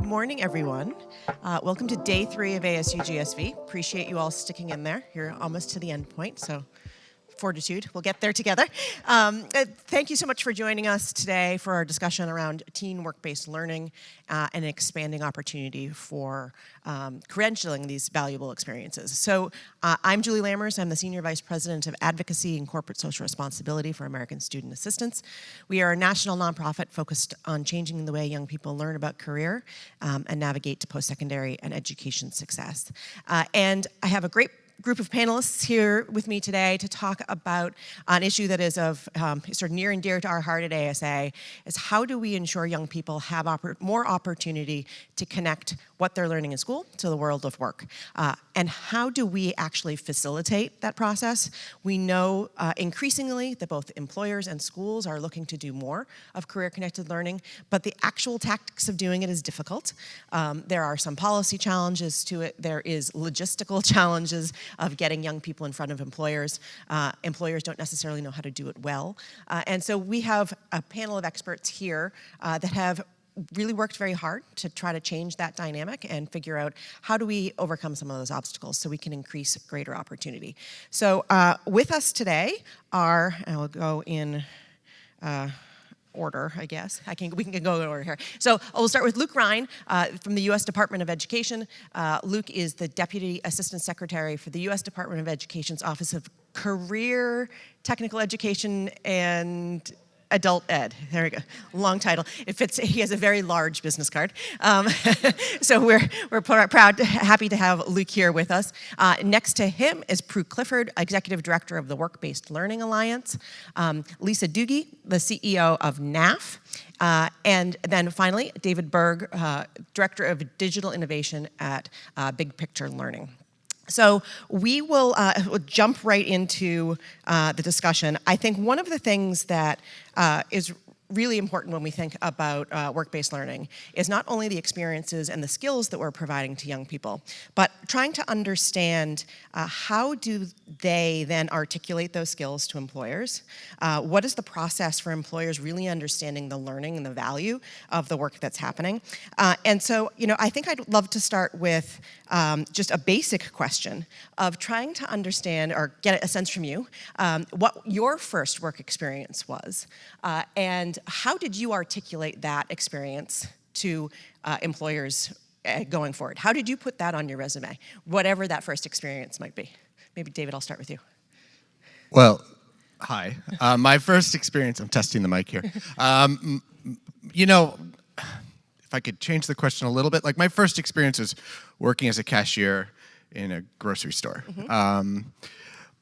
Good morning, everyone. Welcome to day 3 of ASU+GSV. Appreciate you all sticking in there. You're almost to the end point, so fortitude. We'll get there together. Thank you so much for joining us today for our discussion around teen work-based learning and expanding opportunity for credentialing these valuable experiences. So I'm Julie Lammers. I'm the Senior Vice President of Advocacy and Corporate Social Responsibility for American Student Assistance. We are a national nonprofit focused on changing the way young people learn about career and navigate to post-secondary and education success. And I have a great group of panelists here with me today to talk about an issue that is of sort of near and dear to our heart at ASA, is how do we ensure young people have more opportunity to connect what they're learning in school to the world of work? And how do we actually facilitate that process? We know increasingly that both employers and schools are looking to do more of career-connected learning, but the actual tactics of doing it is difficult. There are some policy challenges to it. There is logistical challenges of getting young people in front of employers. Employers don't necessarily know how to do it well. And so we have a panel of experts here that have really worked very hard to try to change that dynamic and figure out how do we overcome some of those obstacles so we can increase greater opportunity. So with us today are, and I'll go in order, I guess. We can go in order here. So we'll start with Luke Rhine from the U.S. Department of Education. Luke is the Deputy Assistant Secretary for the U.S. Department of Education's Office of Career, Technical Education, and Adult Ed. There we go. Long title. It fits. He has a very large business card. So we're proud, happy to have Luke here with us. Next to him is Prue Clifford, Executive Director of the Work-Based Learning Alliance. Lisa Dughi, the CEO of NAF. And then finally, David Berg, Director of Digital Innovation at Big Picture Learning. So we will we'll jump right into the discussion. I think one of the things that is really important when we think about work-based learning is not only the experiences and the skills that we're providing to young people, but trying to understand how do they then articulate those skills to employers? What is the process for employers really understanding the learning and the value of the work that's happening? And so, I think I'd love to start with just a basic question of trying to understand or get a sense from you what your first work experience was, and how did you articulate that experience to employers going forward? How did you put that on your resume, whatever that first experience might be? Maybe David, I'll start with you. Well, hi. My first experience, I'm testing the mic here. If I could change the question a little bit, like my first experience was working as a cashier in a grocery store. Mm-hmm.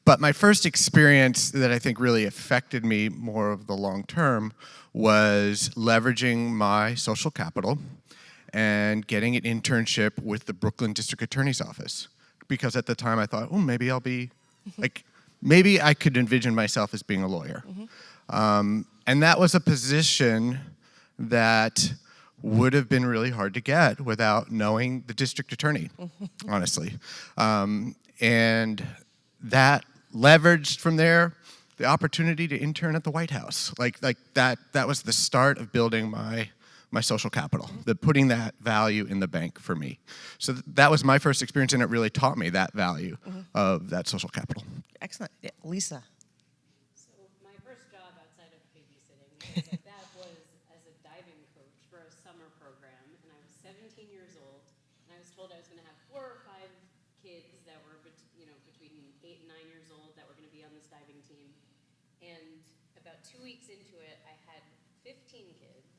But my first experience that I think really affected me more of the long term was leveraging my social capital and getting an internship with the Brooklyn District Attorney's Office. Because at the time I thought, maybe I'll be, maybe I could envision myself as being a lawyer. Mm-hmm. And that was a position that would have been really hard to get without knowing the district attorney, honestly. And that leveraged from there the opportunity to intern at the White House. Like that was the start of building my social capital, putting that value in the bank for me. So that was my first experience, and it really taught me that value of that social capital. Excellent. Yeah, Lisa. So my first job outside of babysitting was as a diving coach for a summer program, and I was 17 years old, and I was told I was going to have 4 or 5 kids that were between 8 and 9 years old that were going to be on this diving team. And about 2 weeks into it, I had 15 kids.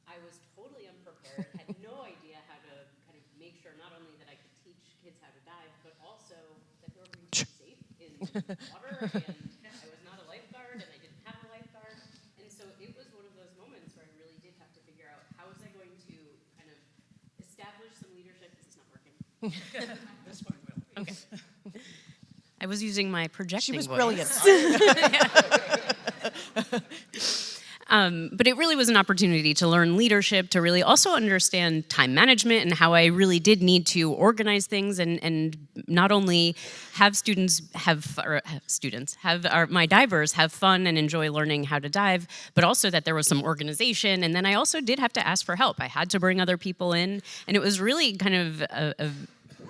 I was totally unprepared, had no idea how to kind of make sure not only that I could teach kids how to dive, but also that they were going to be safe in water, and I was not a lifeguard, and I didn't have a lifeguard. And so it was one of those moments where I really did have to figure out how was I going to kind of establish some leadership. This is not working. This one will. Okay. I was using my projecting She was voice. brilliant. But it really was an opportunity to learn leadership, to really also understand time management and how I really did need to organize things and not only have my divers have fun and enjoy learning how to dive, but also that there was some organization. And then I also did have to ask for help. I had to bring other people in, and it was really kind of a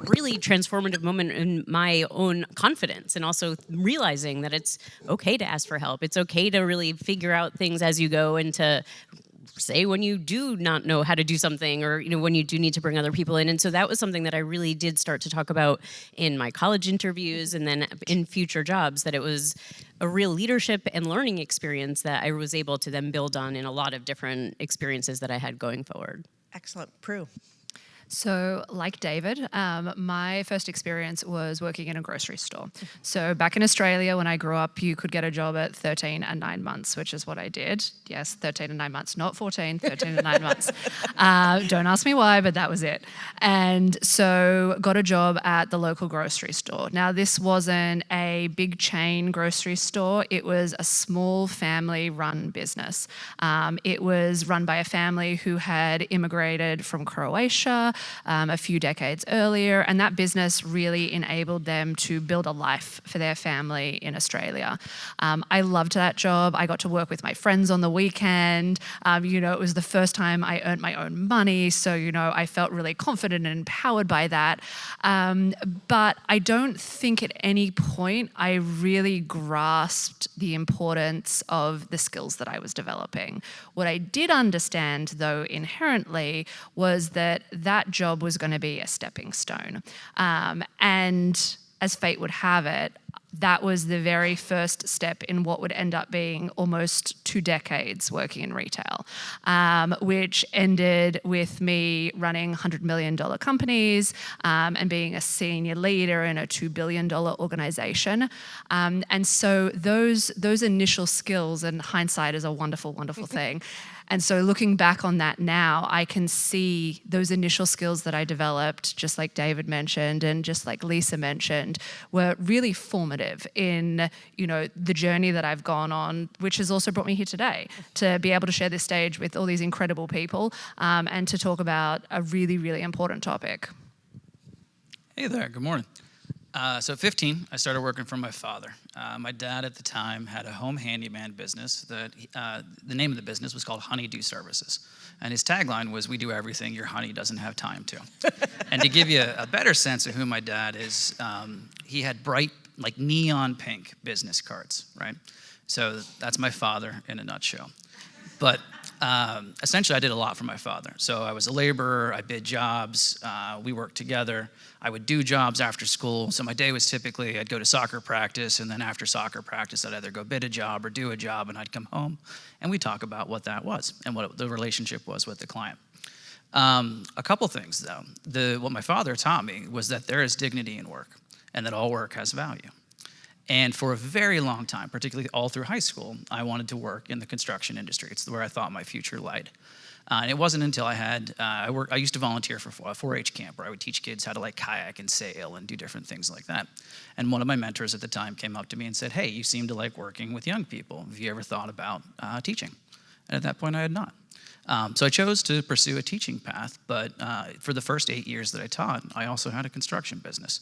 really transformative moment in my own confidence, and also realizing that it's okay to ask for help. It's okay to really figure out things as you go, and to say when you do not know how to do something, or when you do need to bring other people in. And so that was something that I really did start to talk about in my college interviews and then in future jobs, that it was a real leadership and learning experience that I was able to then build on in a lot of different experiences that I had going forward. Excellent. Prue. So, like David, my first experience was working in a grocery store. So back in Australia, when I grew up, you could get a job at 13 and 9 months, which is what I did. Yes, 13 and 9 months, not 14, 13 and 9 months. Don't ask me why, but that was it. And so got a job at the local grocery store. Now, this wasn't a big chain grocery store. It was a small family-run business. It was run by a family who had immigrated from Croatia a few decades earlier, and that business really enabled them to build a life for their family in Australia. I loved that job. I got to work with my friends on the weekend. It was the first time I earned my own money, so I felt really confident and empowered by that. But I don't think at any point I really grasped the importance of the skills that I was developing. What I did understand, though, inherently, was that job was going to be a stepping stone. And as fate would have it, that was the very first step in what would end up being almost 2 decades working in retail, which ended with me running $100 million companies and being a senior leader in a $2 billion organization. And so those initial skills, and hindsight is a wonderful, wonderful thing. And so looking back on that now, I can see those initial skills that I developed, just like David mentioned and just like Lisa mentioned, were really formative in, the journey that I've gone on, which has also brought me here today, to be able to share this stage with all these incredible people and to talk about a really, really important topic. Hey there, good morning. So at 15, I started working for my father. My dad at the time had a home handyman business that the name of the business was called Honeydew Services. And his tagline was, "We do everything your honey doesn't have time to." And to give you a better sense of who my dad is, he had bright, like neon pink business cards, right? So that's my father in a nutshell. But essentially, I did a lot for my father. So I was a laborer, I bid jobs, we worked together. I would do jobs after school. So my day was typically, I'd go to soccer practice, and then after soccer practice, I'd either go bid a job or do a job, and I'd come home, and we'd talk about what that was and what the relationship was with the client. A couple things, though. What my father taught me was that there is dignity in work, and that all work has value. And for a very long time, particularly all through high school, I wanted to work in the construction industry. It's where I thought my future lied. And it wasn't until I had, I used to volunteer for a 4-H camp where I would teach kids how to kayak and sail and do different things like that. And one of my mentors at the time came up to me and said, "Hey, you seem to like working with young people. Have you ever thought about teaching?" And at that point, I had not. So I chose to pursue a teaching path, but for the first 8 years that I taught, I also had a construction business.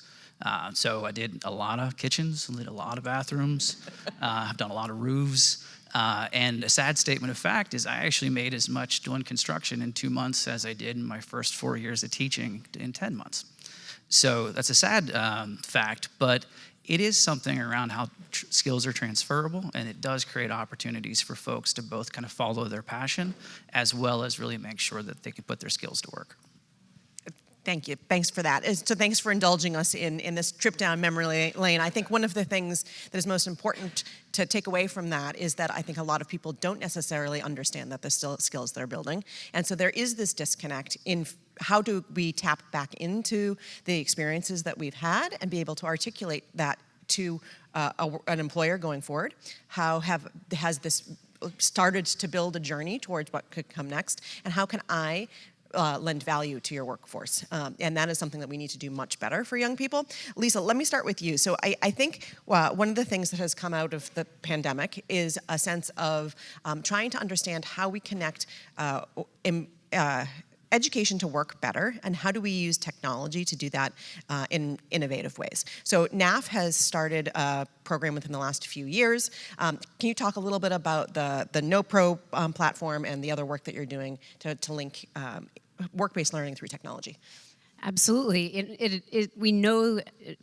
So I did a lot of kitchens, did a lot of bathrooms, I've done a lot of roofs, and a sad statement of fact is I actually made as much doing construction in 2 months as I did in my first 4 years of teaching in 10 months. So that's a sad fact, but it is something around how skills are transferable, and it does create opportunities for folks to both kind of follow their passion as well as really make sure that they can put their skills to work. Thank you. Thanks for that. So thanks for indulging us in this trip down memory lane. I think one of the things that is most important to take away from that is that I think a lot of people don't necessarily understand that there's still skills they're building. And so there is this disconnect in how do we tap back into the experiences that we've had and be able to articulate that to an employer going forward? How has this started to build a journey towards what could come next? And how can I lend value to your workforce? And that is something that we need to do much better for young people. Lisa, let me start with you. So I think one of the things that has come out of the pandemic is a sense of trying to understand how we connect education to work better, and how do we use technology to do that in innovative ways? So NAF has started a program within the last few years. Can you talk a little bit about the NoPro platform and the other work that you're doing to link work-based learning through technology? Absolutely. We know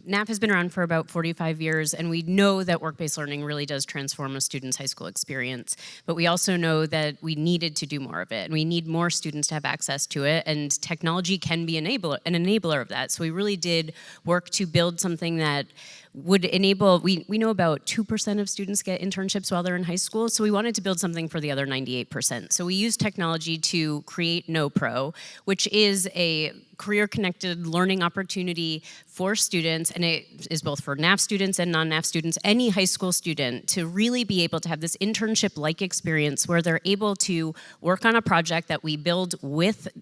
NAF has been around for about 45 years, and we know that work-based learning really does transform a student's high school experience. But we also know that we needed to do more of it, and we need more students to have access to it, and technology can be an enabler of that. So we really did work to build something that would enable, we know about 2% of students get internships while they're in high school, so we wanted to build something for the other 98%. So we used technology to create NoPro, which is a career-connected learning opportunity for students, and it is both for NAF students and non-NAF students, any high school student, to really be able to have this internship-like experience where they're able to work on a project that we build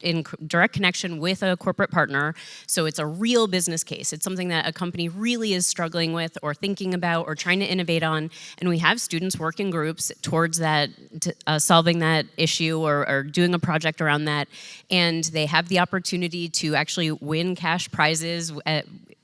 in direct connection with a corporate partner. So it's a real business case. It's something that a company really is struggling with or thinking about or trying to innovate on, and we have students work in groups towards that, solving that issue or doing a project around that, and they have the opportunity to actually win cash prizes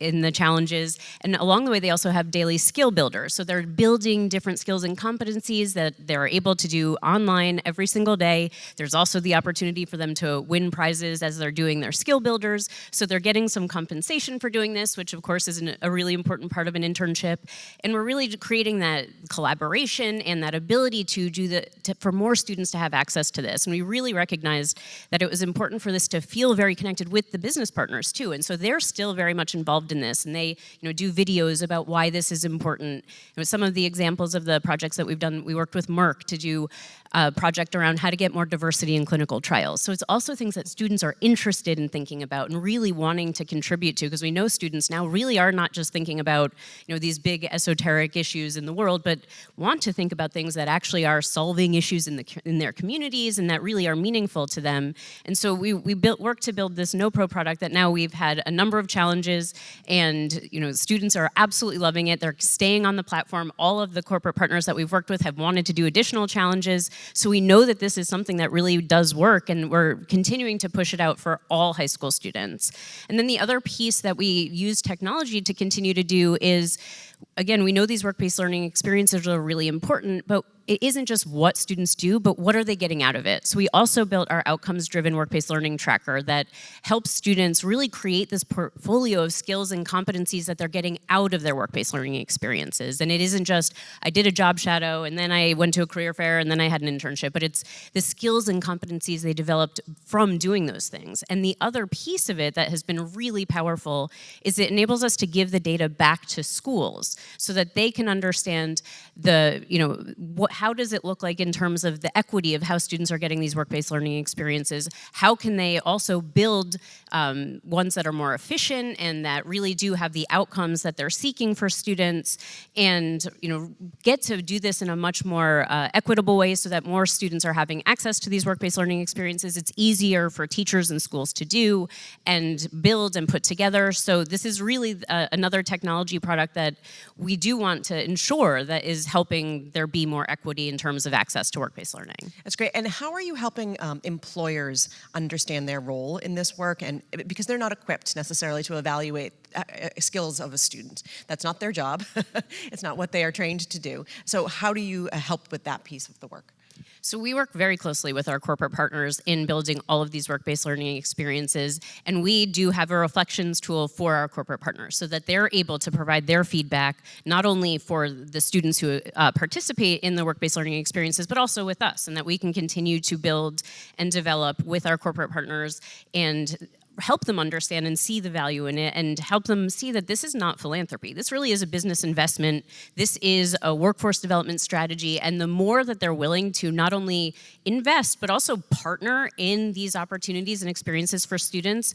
in the challenges, and along the way they also have daily skill builders. So they're building different skills and competencies that they're able to do online every single day. There's also the opportunity for them to win prizes as they're doing their skill builders. So they're getting some compensation for doing this, which of course is a really important part of an internship. And we're really creating that collaboration and that ability to do for more students to have access to this. And we really recognized that it was important for this to feel very connected with the business partners too. And so they're still very much involved in this, and they do videos about why this is important. Some of the examples of the projects that we've done, we worked with Merck to do a project around how to get more diversity in clinical trials. So it's also things that students are interested in thinking about and really wanting to contribute to, because we know students now really are not just thinking about these big esoteric issues in the world, but want to think about things that actually are solving issues in their communities and that really are meaningful to them. And so we worked to build this NoPro product that now we've had a number of challenges, and students are absolutely loving it. They're staying on the platform. All of the corporate partners that we've worked with have wanted to do additional challenges. So we know that this is something that really does work, and we're continuing to push it out for all high school students. And then the other piece that we use technology to continue to do is, again, we know these work-based learning experiences are really important, but it isn't just what students do, but what are they getting out of it? So we also built our outcomes-driven work-based learning tracker that helps students really create this portfolio of skills and competencies that they're getting out of their work-based learning experiences. And it isn't just, I did a job shadow, and then I went to a career fair, and then I had an internship, but it's the skills and competencies they developed from doing those things. And the other piece of it that has been really powerful is it enables us to give the data back to schools so that they can understand how does it look like in terms of the equity of how students are getting these work-based learning experiences? How can they also build ones that are more efficient and that really do have the outcomes that they're seeking for students, and get to do this in a much more equitable way so that more students are having access to these work-based learning experiences. It's easier for teachers and schools to do and build and put together. So this is really another technology product that we do want to ensure that is helping there be more equity in terms of access to work-based learning. That's great. And how are you helping employers understand their role in this work? And because they're not equipped necessarily to evaluate skills of a student. That's not their job. It's not what they are trained to do. So how do you help with that piece of the work? So we work very closely with our corporate partners in building all of these work-based learning experiences, and we do have a reflections tool for our corporate partners so that they're able to provide their feedback, not only for the students who participate in the work-based learning experiences, but also with us, and that we can continue to build and develop with our corporate partners and help them understand and see the value in it, and help them see that this is not philanthropy. This really is a business investment. This is a workforce development strategy, and the more that they're willing to not only invest, but also partner in these opportunities and experiences for students,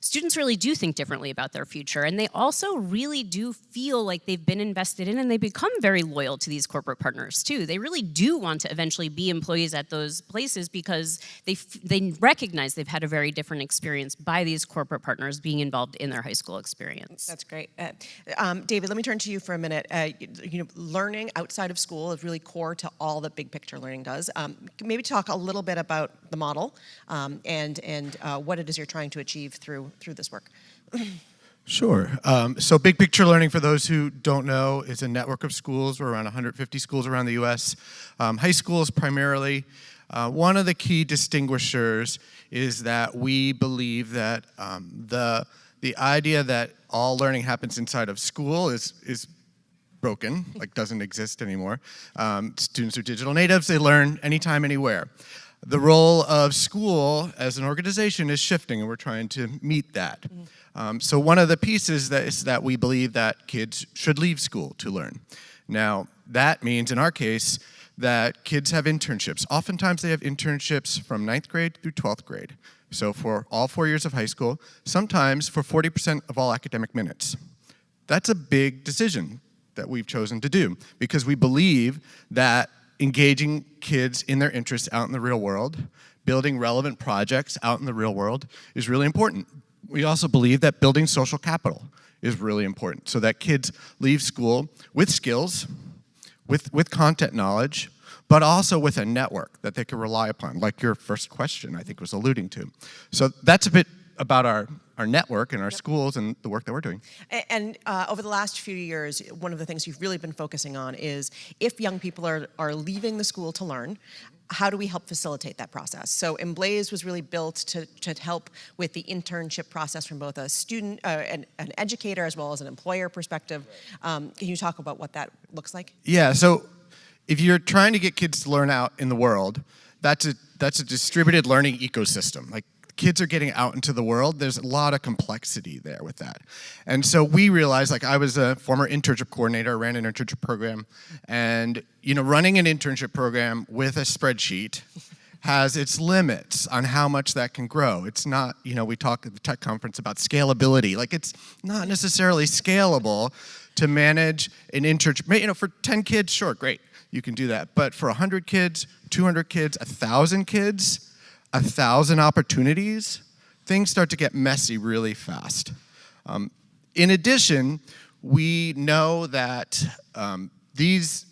students really do think differently about their future, and they also really do feel like they've been invested in, and they become very loyal to these corporate partners too. They really do want to eventually be employees at those places because they recognize they've had a very different experience by these corporate partners being involved in their high school experience. That's great. David, let me turn to you for a minute. Learning outside of school is really core to all that big picture learning does. Maybe talk a little bit about the model and what it is you're trying to achieve through this work. Sure. So Big Picture Learning, for those who don't know, is a network of schools. We're around 150 schools around the U.S. High schools primarily. One of the key distinguishers is that we believe that the idea that all learning happens inside of school is broken, like doesn't exist anymore. Students are digital natives. They learn anytime, anywhere. The role of school as an organization is shifting, and we're trying to meet that. So one of the pieces is that we believe that kids should leave school to learn. Now, that means, in our case, that kids have internships. Oftentimes, they have internships from 9th grade through 12th grade. So for all 4 years of high school, sometimes for 40% of all academic minutes. That's a big decision that we've chosen to do because we believe that engaging kids in their interests out in the real world, building relevant projects out in the real world is really important. We also believe that building social capital is really important so that kids leave school with skills, with content knowledge, but also with a network that they can rely upon, like your first question, I think, was alluding to. So that's a bit about our network and our schools and the work that we're doing. And over the last few years, one of the things you've really been focusing on is if young people are leaving the school to learn, how do we help facilitate that process? So ImBlaze was really built to help with the internship process from both a student, an educator, as well as an employer perspective. Can you talk about what that looks like? Yeah, so if you're trying to get kids to learn out in the world, that's a distributed learning ecosystem. Like, kids are getting out into the world. There's a lot of complexity there with that. And so we realized, like, I was a former internship coordinator, ran an internship program, and running an internship program with a spreadsheet has its limits on how much that can grow. It's not, we talk at the tech conference about scalability. Like, it's not necessarily scalable to manage an internship. For 10 kids, sure, great, you can do that. But for 100 kids, 200 kids, 1,000 kids, 1,000 opportunities, things start to get messy really fast. In addition, we know that these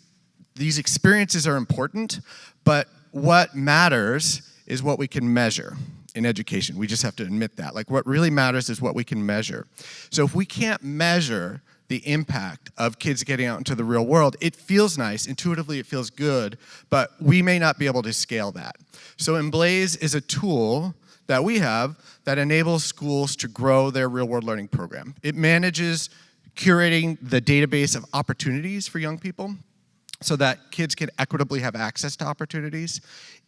experiences are important, but what matters is what we can measure in education. We just have to admit that. Like, what really matters is what we can measure. So if we can't measure the impact of kids getting out into the real world, it feels nice, intuitively it feels good, but we may not be able to scale that. So ImBlaze is a tool that we have that enables schools to grow their real world learning program. It manages curating the database of opportunities for young people so that kids can equitably have access to opportunities.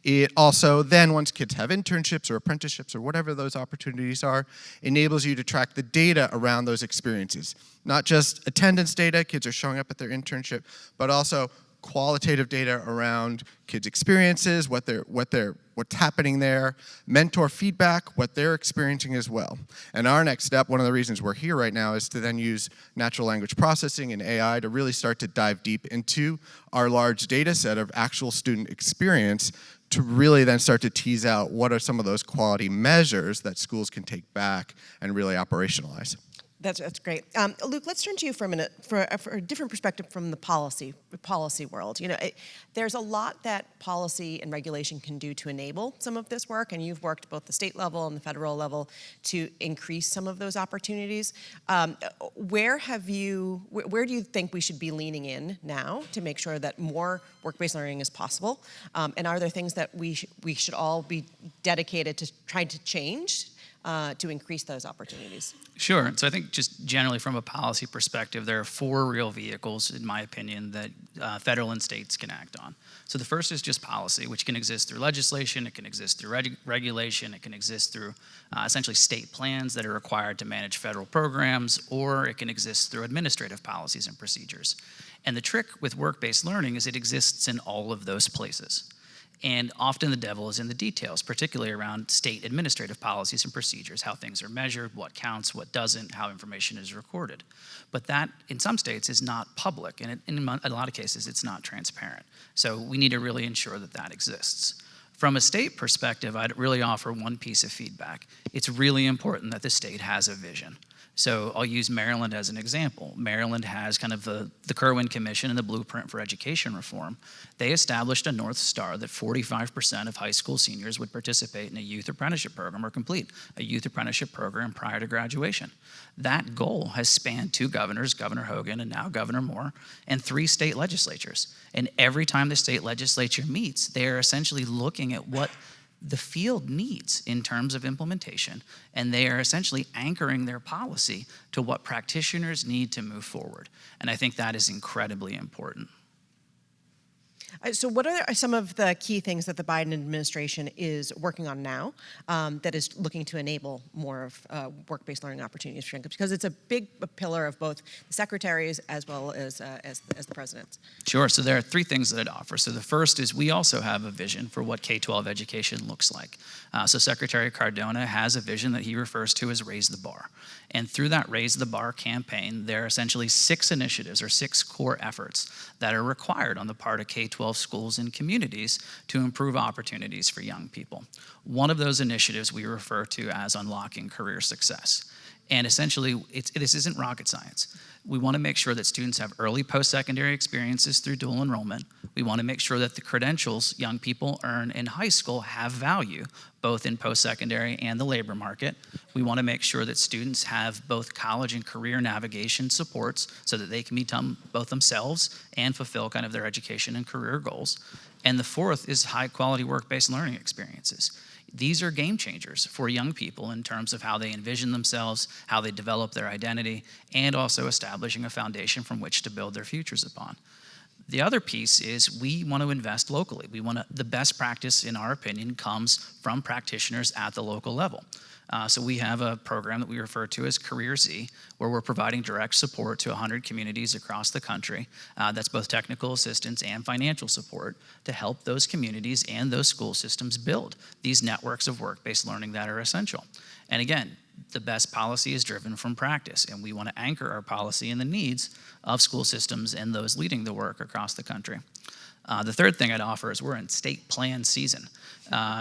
It also then, once kids have internships or apprenticeships or whatever those opportunities are, enables you to track the data around those experiences. Not just attendance data, kids are showing up at their internship, but also qualitative data around kids' experiences, what's happening there, mentor feedback, what they're experiencing as well. And our next step, one of the reasons we're here right now, is to then use natural language processing and AI to really start to dive deep into our large data set of actual student experience to really then start to tease out what are some of those quality measures that schools can take back and really operationalize. That's great. Luke, let's turn to you for a minute for a different perspective from the policy world. There's a lot that policy and regulation can do to enable some of this work, and you've worked both the state level and the federal level to increase some of those opportunities. Where do you think we should be leaning in now to make sure that more work-based learning is possible? And are there things that we should all be dedicated to trying to change to increase those opportunities? Sure. So I think just generally from a policy perspective, there are 4 real vehicles, in my opinion, that federal and states can act on. So the first is just policy, which can exist through legislation, it can exist through regulation, it can exist through essentially state plans that are required to manage federal programs, or it can exist through administrative policies and procedures. And the trick with work-based learning is it exists in all of those places. And often the devil is in the details, particularly around state administrative policies and procedures, how things are measured, what counts, what doesn't, how information is recorded. But that, in some states, is not public, and in a lot of cases, it's not transparent. So we need to really ensure that that exists. From a state perspective, I'd really offer one piece of feedback. It's really important that the state has a vision. So I'll use Maryland as an example. Maryland has kind of the Kirwan Commission and the Blueprint for Education Reform. They established a North Star that 45% of high school seniors would participate in a youth apprenticeship program or complete a youth apprenticeship program prior to graduation. That goal has spanned 2 governors, Governor Hogan and now Governor Moore, and 3 state legislatures. And every time the state legislature meets, they are essentially looking at what the field needs in terms of implementation, and they are essentially anchoring their policy to what practitioners need to move forward. And I think that is incredibly important. So what are some of the key things that the Biden administration is working on now that is looking to enable more of work-based learning opportunities for young people? Because it's a big pillar of both the secretaries as well as the presidents. Sure, so there are 3 things that I'd offer. So the first is we also have a vision for what K-12 education looks like. So Secretary Cardona has a vision that he refers to as Raise the Bar. And through that Raise the Bar campaign, there are essentially 6 initiatives or 6 core efforts that are required on the part of K-12 schools and communities to improve opportunities for young people. One of those initiatives we refer to as Unlocking Career Success. And essentially, this isn't rocket science. We want to make sure that students have early post-secondary experiences through dual enrollment. We want to make sure that the credentials young people earn in high school have value, both in post-secondary and the labor market. We want to make sure that students have both college and career navigation supports so that they can become both themselves and fulfill kind of their education and career goals. And the fourth is high-quality work-based learning experiences. These are game changers for young people in terms of how they envision themselves, how they develop their identity, and also establishing a foundation from which to build their futures upon. The other piece is we want to invest locally. The best practice, in our opinion, comes from practitioners at the local level. So we have a program that we refer to as Career Z, where we're providing direct support to 100 communities across the country. That's both technical assistance and financial support to help those communities and those school systems build these networks of work-based learning that are essential. And again, the best policy is driven from practice, and we want to anchor our policy in the needs of school systems and those leading the work across the country. The third thing I'd offer is we're in state plan season.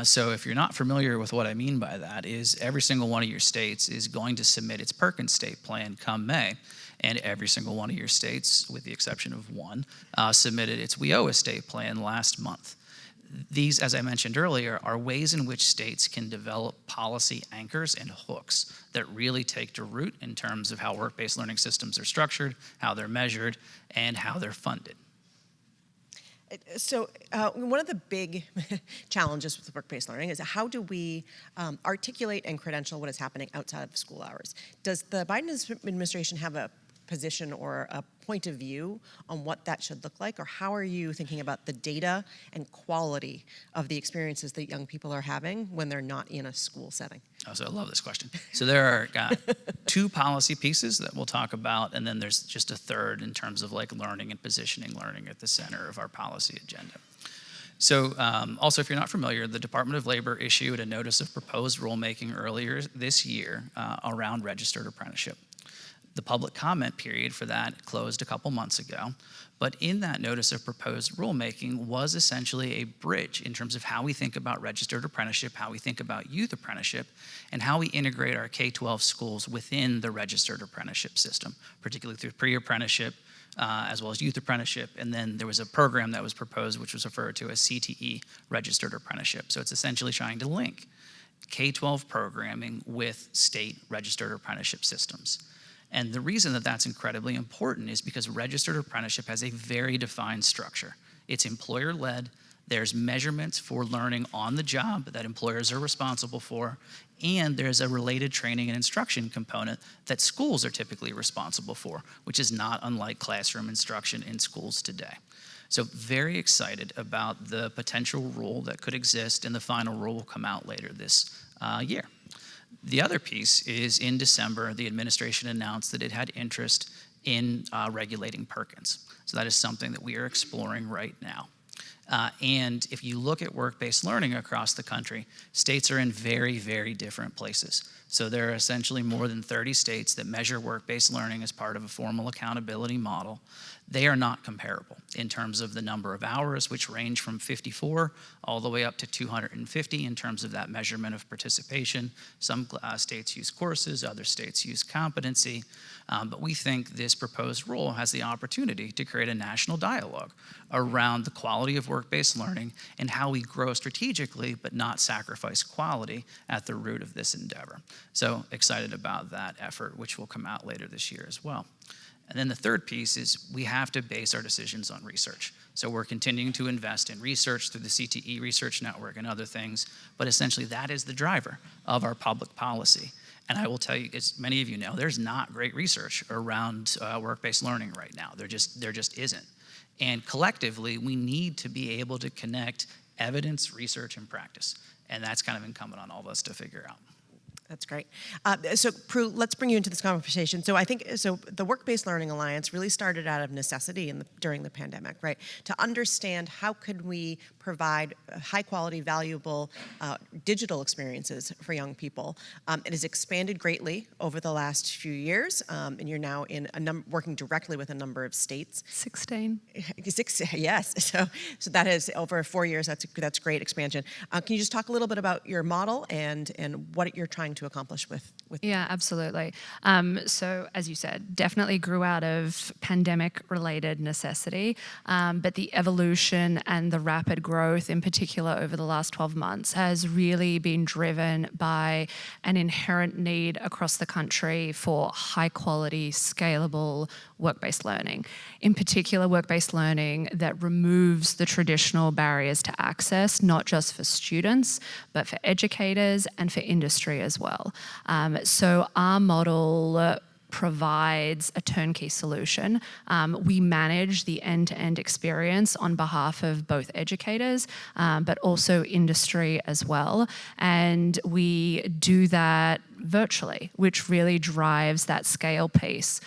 So if you're not familiar with what I mean by that is every single one of your states is going to submit its Perkins state plan come May, and every single one of your states, with the exception of one, submitted its WIOA state plan last month. These, as I mentioned earlier, are ways in which states can develop policy anchors and hooks that really take to root in terms of how work-based learning systems are structured, how they're measured, and how they're funded. So one of the big challenges with work-based learning is how do we articulate and credential what is happening outside of school hours? Does the Biden administration have a position or a point of view on what that should look like? Or how are you thinking about the data and quality of the experiences that young people are having when they're not in a school setting? Oh, so I love this question. So there are 2 policy pieces that we'll talk about, and then there's just a third in terms of like learning and positioning learning at the center of our policy agenda. So also, if you're not familiar, the Department of Labor issued a notice of proposed rulemaking earlier this year around registered apprenticeship. The public comment period for that closed a couple months ago, but in that notice of proposed rulemaking was essentially a bridge in terms of how we think about registered apprenticeship, how we think about youth apprenticeship, and how we integrate our K-12 schools within the registered apprenticeship system, particularly through pre-apprenticeship, as well as youth apprenticeship. And then there was a program that was proposed which was referred to as CTE, registered apprenticeship. So it's essentially trying to link K-12 programming with state registered apprenticeship systems. And the reason that that's incredibly important is because registered apprenticeship has a very defined structure. It's employer-led. There's measurements for learning on the job that employers are responsible for, and there's a related training and instruction component that schools are typically responsible for, which is not unlike classroom instruction in schools today. So very excited about the potential rule that could exist, and the final rule will come out later this year. The other piece is in December, the administration announced that it had interest in regulating Perkins. So that is something that we are exploring right now. And if you look at work-based learning across the country, states are in very, very different places. So there are essentially more than 30 states that measure work-based learning as part of a formal accountability model. They are not comparable in terms of the number of hours, which range from 54 all the way up to 250 in terms of that measurement of participation. Some states use courses, other states use competency. But we think this proposed rule has the opportunity to create a national dialogue around the quality of work-based learning and how we grow strategically but not sacrifice quality at the root of this endeavor. So excited about that effort, which will come out later this year as well. And then the third piece is we have to base our decisions on research. So we're continuing to invest in research through the CTE Research Network and other things, but essentially that is the driver of our public policy. And I will tell you, as many of you know, there's not great research around work-based learning right now. There just isn't. And collectively, we need to be able to connect evidence, research, and practice. And that's kind of incumbent on all of us to figure out. That's great. So Prue, let's bring you into this conversation. So I think, the Work-Based Learning Alliance really started out of necessity during the pandemic, right? To understand how could we provide high quality, valuable digital experiences for young people. It has expanded greatly over the last few years, and you're now in working directly with a number of states. 16. Yes. So that is over 4 years. That's great expansion. Can you just talk a little bit about your model and what you're trying to accomplish with Yeah, absolutely. So as you said, definitely grew out of pandemic-related necessity, but the evolution and the rapid growth, in particular over the last 12 months, has really been driven by an inherent need across the country for high-quality, scalable work-based learning. In particular, work-based learning that removes the traditional barriers to access, not just for students, but for educators and for industry as well. So our model provides a turnkey solution. We manage the end-to-end experience on behalf of both educators, but also industry as well. And we do that virtually, which really drives that scale piece.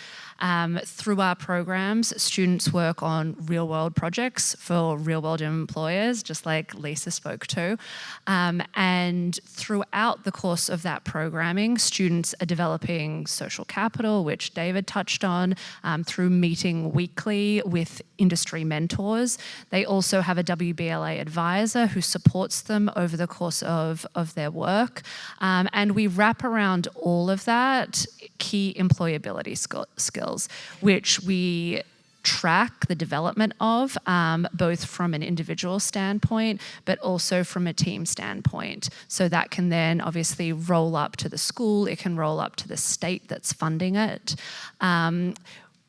Through our programs, students work on real-world projects for real-world employers, just like Lisa spoke to. And throughout the course of that programming, students are developing social capital, which David touched on, through meeting weekly with industry mentors. They also have a WBLA advisor who supports them over the course of their work. And we wrap around all of that key employability skills, which we track the development of, both from an individual standpoint, but also from a team standpoint. So that can then obviously roll up to the school, it can roll up to the state that's funding it.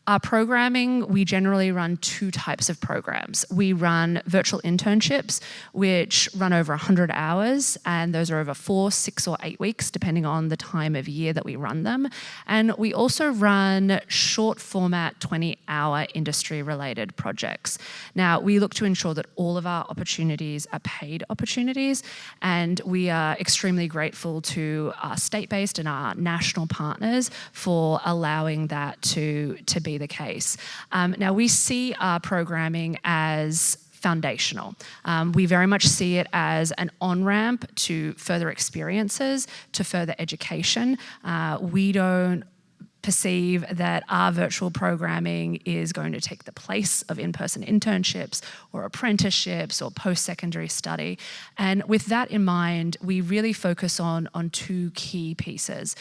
Our programming, we generally run two types of programs. We run virtual internships, which run over 100 hours, and those are over 4, 6, or 8 weeks, depending on the time of year that we run them. And we also run short format 20-hour industry-related projects. Now, we look to ensure that all of our opportunities are paid opportunities, and we are extremely grateful to our state-based and our national partners for allowing that to be the case. Now, we see our programming as foundational. We very much see it as an on-ramp to further experiences, to further education. We don't perceive that our virtual programming is going to take the place of in-person internships or apprenticeships or post-secondary study. And with that in mind, we really focus on two key pieces.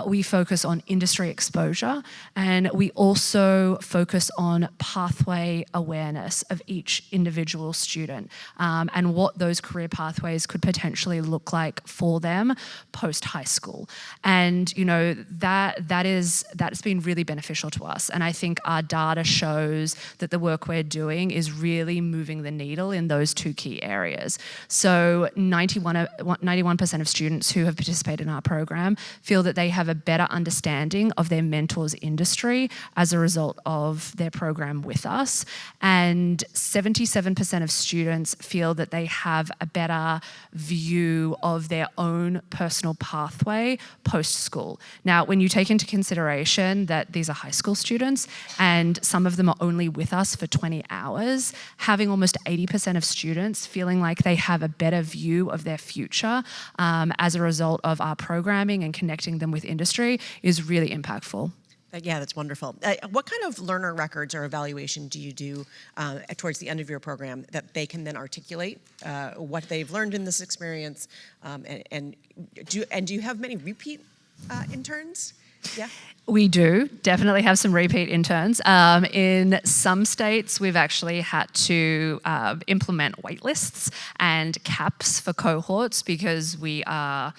We focus on industry exposure, and we also focus on pathway awareness of each individual student, and what those career pathways could potentially look like for them post-high school. And that's been really beneficial to us. And I think our data shows that the work we're doing is really moving the needle in those two key areas. So 91% of students who have participated in our program feel that they have a better understanding of their mentor's industry as a result of their program with us. And 77% of students feel that they have a better view of their own personal pathway post-school. Now, when you take into consideration consideration that these are high school students and some of them are only with us for 20 hours, having almost 80% of students feeling like they have a better view of their future as a result of our programming and connecting them with industry is really impactful. Yeah, that's wonderful. What kind of learner records or evaluation do you do towards the end of your program that they can then articulate what they've learned in this experience? And do you have many repeat interns? Yeah. We do definitely have some repeat interns. In some states, we've actually had to implement wait lists and caps for cohorts because we are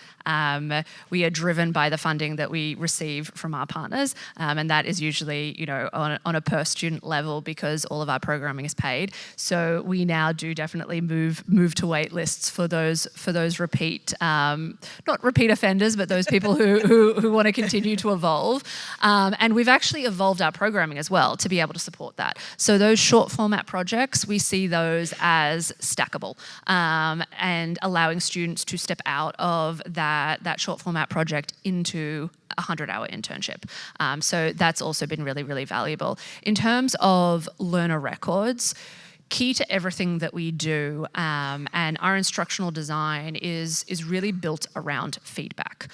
driven by the funding that we receive from our partners, and that is usually, on a per student level because all of our programming is paid. So we now do definitely move to wait lists for those repeat, not repeat offenders, but those people who want to continue to evolve. And we've actually evolved our programming as well to be able to support that. So those short format projects, we see those as stackable and allowing students to step out of that short format project into a 100-hour internship. So that's also been really, really valuable. In terms of learner records, key to everything that we do and our instructional design is really built around feedback.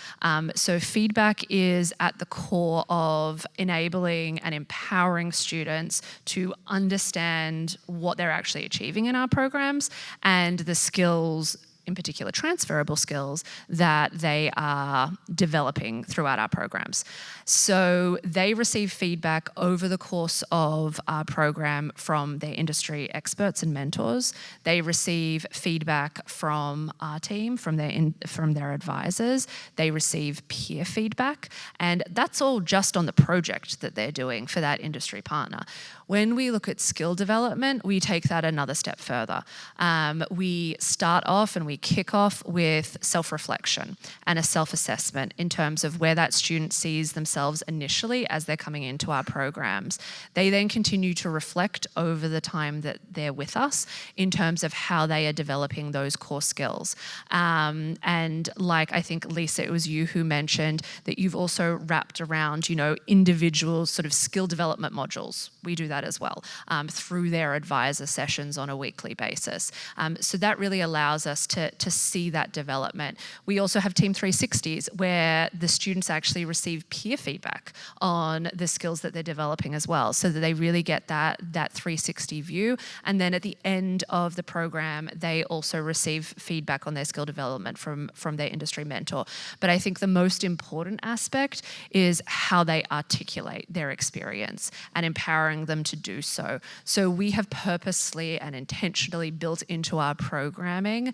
So feedback is at the core of enabling and empowering students to understand what they're actually achieving in our programs and the skills, in particular transferable skills, that they are developing throughout our programs. So they receive feedback over the course of our program from their industry experts and mentors. They receive feedback from our team, from their advisors. They receive peer feedback, and that's all just on the project that they're doing for that industry partner. When we look at skill development, we take that another step further. We start off and we kick off with self-reflection and a self-assessment in terms of where that student sees themselves initially as they're coming into our programs. They then continue to reflect over the time that they're with us in terms of how they are developing those core skills. And like I think, Lisa, it was you who mentioned that you've also wrapped around, individual sort of skill development modules. We do that as well through their advisor sessions on a weekly basis. So that really allows us to see that development. We also have Team 360s where the students actually receive peer feedback on the skills that they're developing as well, so that they really get that 360 view. And then at the end of the program, they also receive feedback on their skill development from their industry mentor. But I think the most important aspect is how they articulate their experience and empowering them to do so. So we have purposely and intentionally built into our programming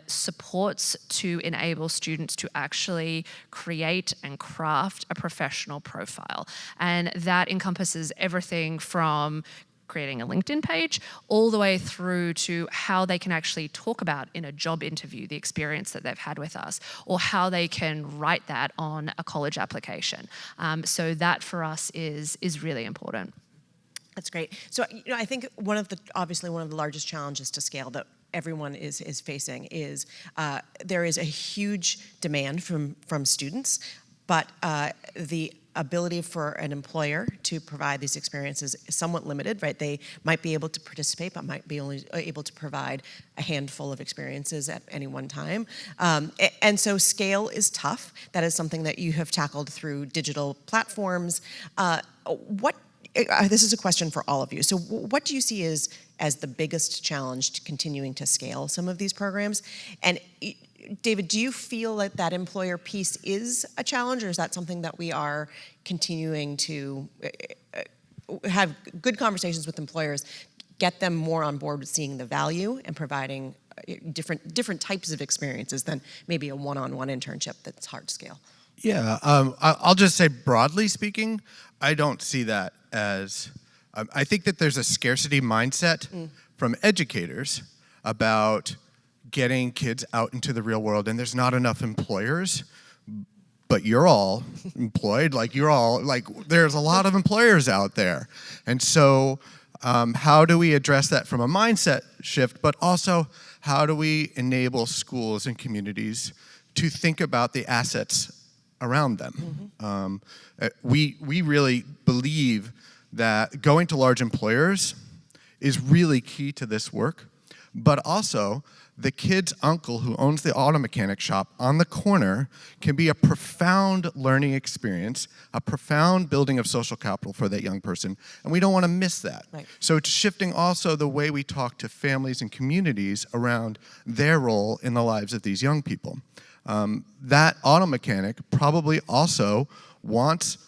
supports to enable students to actually create and craft a professional profile. And that encompasses everything from creating a LinkedIn page all the way through to how they can actually talk about in a job interview the experience that they've had with us, or how they can write that on a college application. So that for us is really important. That's great. So, I think obviously one of the largest challenges to scale that everyone is facing is there is a huge demand from students, but the ability for an employer to provide these experiences is somewhat limited, right? They might be able to participate, but might be only able to provide a handful of experiences at any one time. And so scale is tough. That is something that you have tackled through digital platforms. This is a question for all of you. So what do you see as the biggest challenge to continuing to scale some of these programs? And David, do you feel that employer piece is a challenge, or is that something that we are continuing to have good conversations with employers, get them more on board with seeing the value and providing different types of experiences than maybe a one-on-one internship that's hard to scale? Yeah, I'll just say broadly speaking, I don't see that as, I think that there's a scarcity mindset from educators about getting kids out into the real world, and there's not enough employers, but you're all employed, there's a lot of employers out there. And so how do we address that from a mindset shift, but also how do we enable schools and communities to think about the assets around them. We really believe that going to large employers is really key to this work, but also the kid's uncle who owns the auto mechanic shop on the corner can be a profound learning experience, a profound building of social capital for that young person, and we don't want to miss that. Right. So it's shifting also the way we talk to families and communities around their role in the lives of these young people. That auto mechanic probably also wants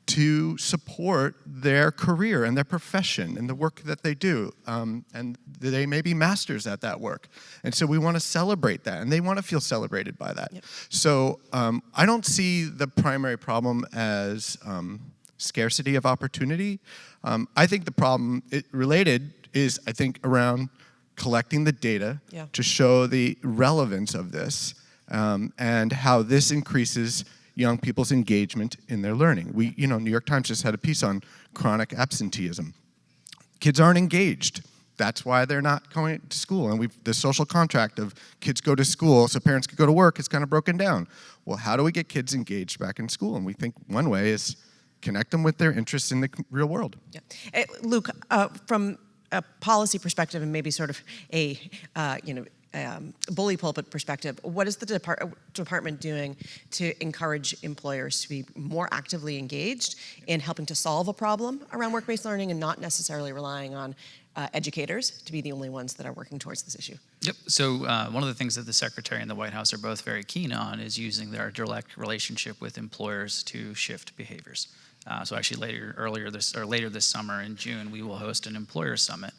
to support their career and their profession and the work that they do. And they may be masters at that work. And so we want to celebrate that, and they want to feel celebrated by that. Yep. So I don't see the primary problem as scarcity of opportunity. I think the problem related is, I think, around collecting the data to show the relevance of this and how this increases young people's engagement in their learning. New York Times just had a piece on chronic absenteeism. Kids aren't engaged. That's why they're not going to school. And the social contract of kids go to school so parents can go to work is kind of broken down. Well, how do we get kids engaged back in school? And we think one way is connect them with their interests in the real world. Yeah. Luke, from a policy perspective and maybe sort of a bully pulpit perspective, what is the department doing to encourage employers to be more actively engaged in helping to solve a problem around work-based learning and not necessarily relying on educators to be the only ones that are working towards this issue? Yep. So one of the things that the Secretary and the White House are both very keen on is using their direct relationship with employers to shift behaviors. So actually later this summer in June, we will host an employer summit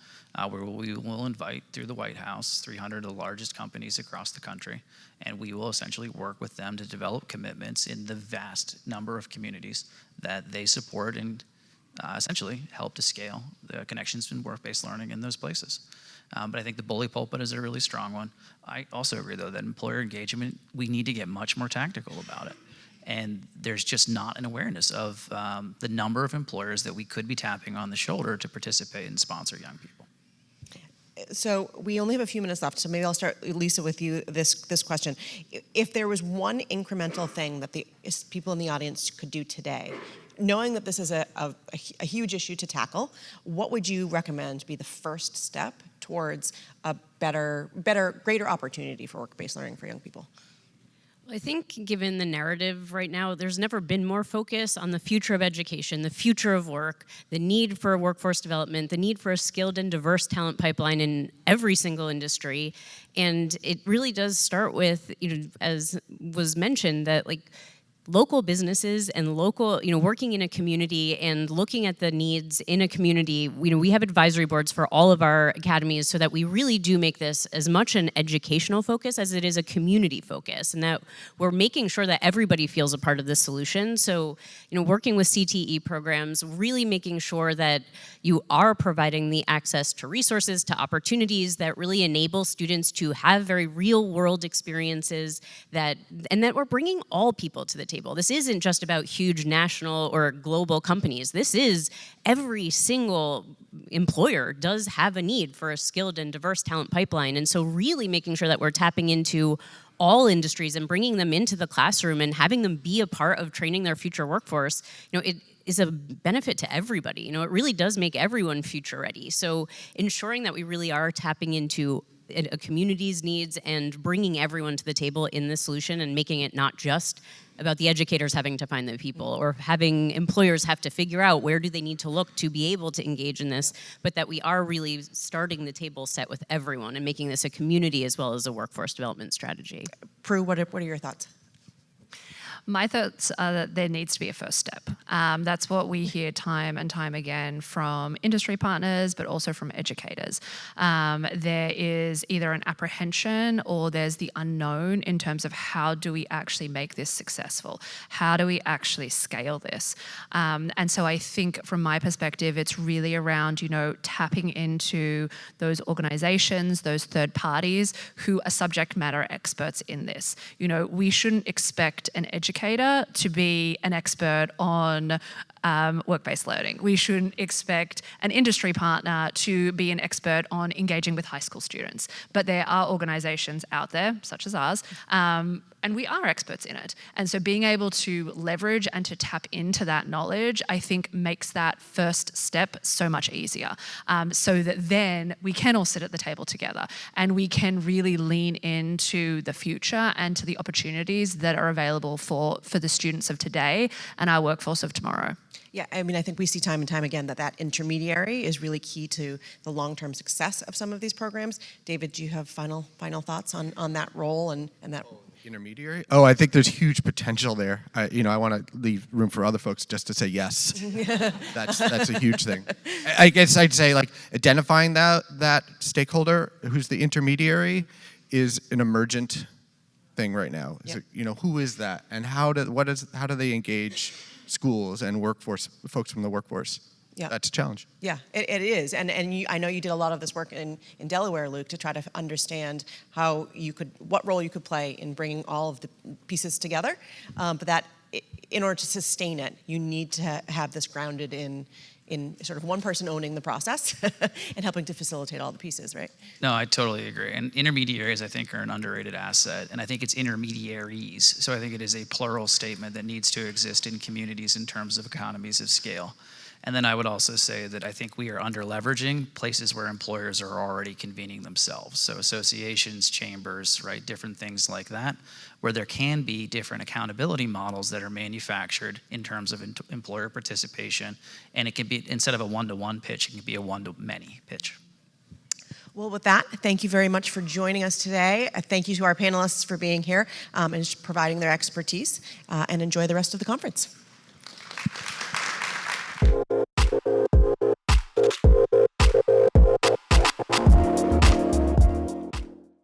where we will invite, through the White House, 300 of the largest companies across the country, and we will essentially work with them to develop commitments in the vast number of communities that they support and essentially help to scale the connections in work-based learning in those places. But I think the bully pulpit is a really strong one. I also agree, though, that employer engagement, we need to get much more tactical about it. And there's just not an awareness of the number of employers that we could be tapping on the shoulder to participate and sponsor young people. So we only have a few minutes left, so maybe I'll start, Lisa, with you this question. If there was one incremental thing that the people in the audience could do today, knowing that this is a huge issue to tackle, what would you recommend be the first step towards a greater opportunity for work-based learning for young people? I think given the narrative right now, there's never been more focus on the future of education, the future of work, the need for workforce development, the need for a skilled and diverse talent pipeline in every single industry. And it really does start with, as was mentioned, that local businesses and local, working in a community and looking at the needs in a community. We have advisory boards for all of our academies so that we really do make this as much an educational focus as it is a community focus, and that we're making sure that everybody feels a part of the solution. So, working with CTE programs, really making sure that you are providing the access to resources, to opportunities that really enable students to have very real world experiences and that we're bringing all people to the table. This isn't just about huge national or global companies. This is every single employer does have a need for a skilled and diverse talent pipeline. And so really making sure that we're tapping into all industries and bringing them into the classroom and having them be a part of training their future workforce, it is a benefit to everybody. It really does make everyone future ready. So ensuring that we really are tapping into a community's needs and bringing everyone to the table in this solution and making it not just about the educators having to find the people or having employers have to figure out where do they need to look to be able to engage in this, but that we are really starting the table set with everyone and making this a community as well as a workforce development strategy. Prue, what are your thoughts? My thoughts are that there needs to be a first step. That's what we hear time and time again from industry partners, but also from educators. There is either an apprehension or there's the unknown in terms of how do we actually make this successful? How do we actually scale this? And so I think from my perspective, it's really around, tapping into those organizations, those third parties who are subject matter experts in this. We shouldn't expect an educator educator to be an expert on work-based learning. We shouldn't expect an industry partner to be an expert on engaging with high school students. But there are organizations out there, such as ours, and we are experts in it. And so being able to leverage and to tap into that knowledge, I think makes that first step so much easier. So that then we can all sit at the table together and we can really lean into the future and to the opportunities that are available for the students of today and our workforce of tomorrow. Yeah, I mean, I think we see time and time again that intermediary is really key to the long-term success of some of these programs. David, do you have final thoughts on that role and that? Intermediary? Oh, I think there's huge potential there. I want to leave room for other folks just to say yes. That's a huge thing. I guess I'd say like identifying that stakeholder who's the intermediary is an emergent thing right now. Yep. So, who is that, and how do they engage schools and workforce folks from the workforce? Yeah. That's a challenge. Yeah, it is, and I know you did a lot of this work in Delaware, Luke, to try to understand what role you could play in bringing all of the pieces together. But that, in order to sustain it, you need to have this grounded in sort of one person owning the process and helping to facilitate all the pieces, right? No, I totally agree. And intermediaries, I think, are an underrated asset. And I think it's intermediaries. So I think it is a plural statement that needs to exist in communities in terms of economies of scale. And then I would also say that I think we are under-leveraging places where employers are already convening themselves. So associations, chambers, right, different things like that, where there can be different accountability models that are manufactured in terms of employer participation. And it can be, instead of a one-to-one pitch, it can be a one-to-many pitch. Well, with that, thank you very much for joining us today. Thank you to our panelists for being here and providing their expertise, and enjoy the rest of the conference.